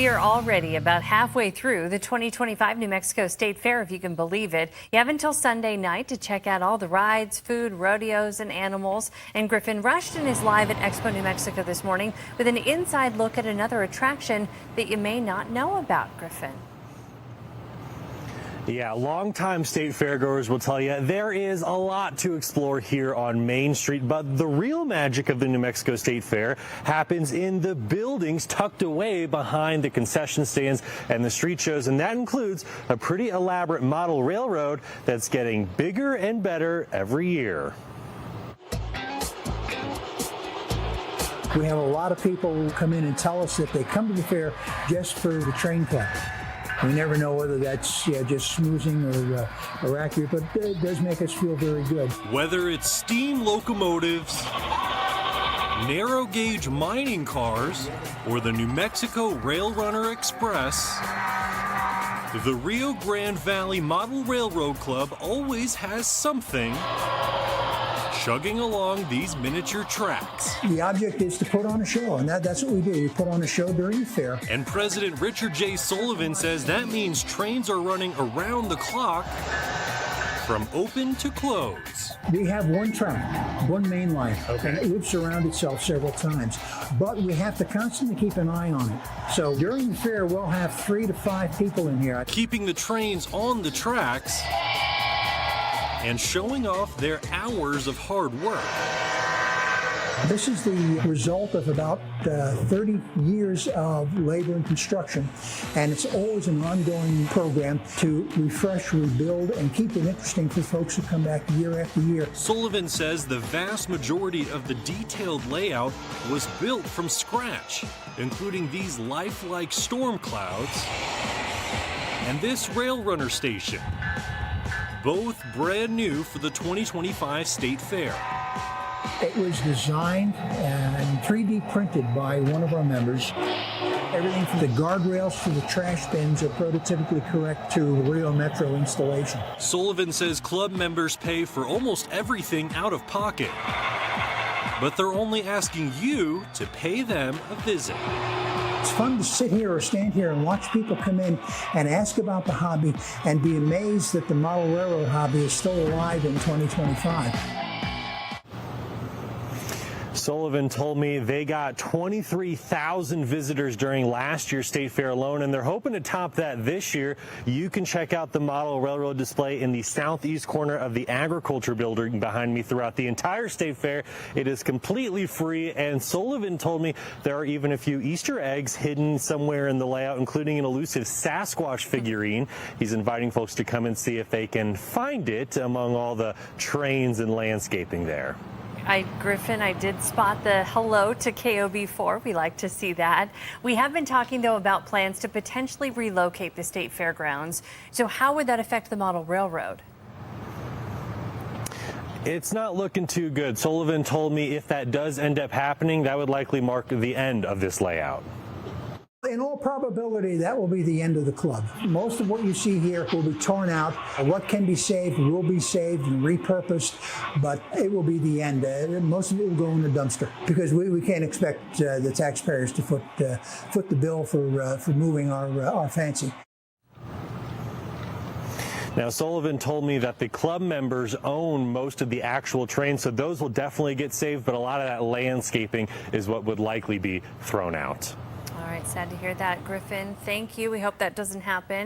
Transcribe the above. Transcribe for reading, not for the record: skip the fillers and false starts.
We are already about halfway through the 2025 New Mexico State Fair, if you can believe it. You have until Sunday night to check out all the rides, food, rodeos, and animals. And Griffin Rushton is live at Expo New Mexico this morning with an inside look at another attraction that you may not know about, Griffin. Yeah, longtime state fairgoers will tell you there is a lot to explore here on Main Street, but the real magic of the New Mexico State Fair happens in the buildings tucked away behind the concession stands and the street shows, and that includes a pretty elaborate model railroad that's getting bigger and better every year. We have a lot of people who come in and tell us that they come to the fair just for the train club. We never know whether that's just smoozing or accurate, but it does make us feel very good. Whether it's steam locomotives, narrow gauge mining cars, or the New Mexico Rail Runner Express, the Rio Grande Valley Model Railroad Club always has something chugging along these miniature tracks. The object is to put on a show, and that's what we do. We put on a show during the fair. And President Richard J. Sullivan says that means trains are running around the clock from open to close. We have one track, one main line, and it loops around itself several times. But we have to constantly keep an eye on it. So during the fair, we'll have 3 to 5 people in here. Keeping the trains on the tracks and showing off their hours of hard work. This is the result of about 30 years of labor and construction, and it's always an ongoing program to refresh, rebuild, and keep it interesting for folks who come back year after year. Sullivan says the vast majority of the detailed layout was built from scratch, including these lifelike storm clouds and this rail runner station, both brand new for the 2025 State Fair. It was designed and 3D printed by one of our members. Everything from the guardrails to the trash bins are prototypically correct to the Rio Metro installation. Sullivan says club members pay for almost everything out of pocket, but they're only asking you to pay them a visit. It's fun to sit here or stand here and watch people come in and ask about the hobby and be amazed that the model railroad hobby is still alive in 2025. Sullivan told me they got 23,000 visitors during last year's State Fair alone, and they're hoping to top that this year. You can check out the model railroad display in the southeast corner of the agriculture building behind me throughout the entire State Fair. It is completely free, and Sullivan told me there are even a few Easter eggs hidden somewhere in the layout, including an elusive Sasquatch figurine. He's inviting folks to come and see if they can find it among all the trains and landscaping there. Griffin, I did spot the hello to KOB4. We like to see that. We have been talking, though, about plans to potentially relocate the state fairgrounds. So how would that affect the model railroad? It's not looking too good. Sullivan told me if that does end up happening, that would likely mark the end of this layout. In all probability, that will be the end of the club. Most of what you see here will be torn out. What can be saved will be saved and repurposed, but it will be the end. Most of it will go in the dumpster because we can't expect the taxpayers to foot the bill for moving our fancy. Now, Sullivan told me that the club members own most of the actual trains, so those will definitely get saved, but a lot of that landscaping is what would likely be thrown out. All right, sad to hear that, Griffin. Thank you. We hope that doesn't happen.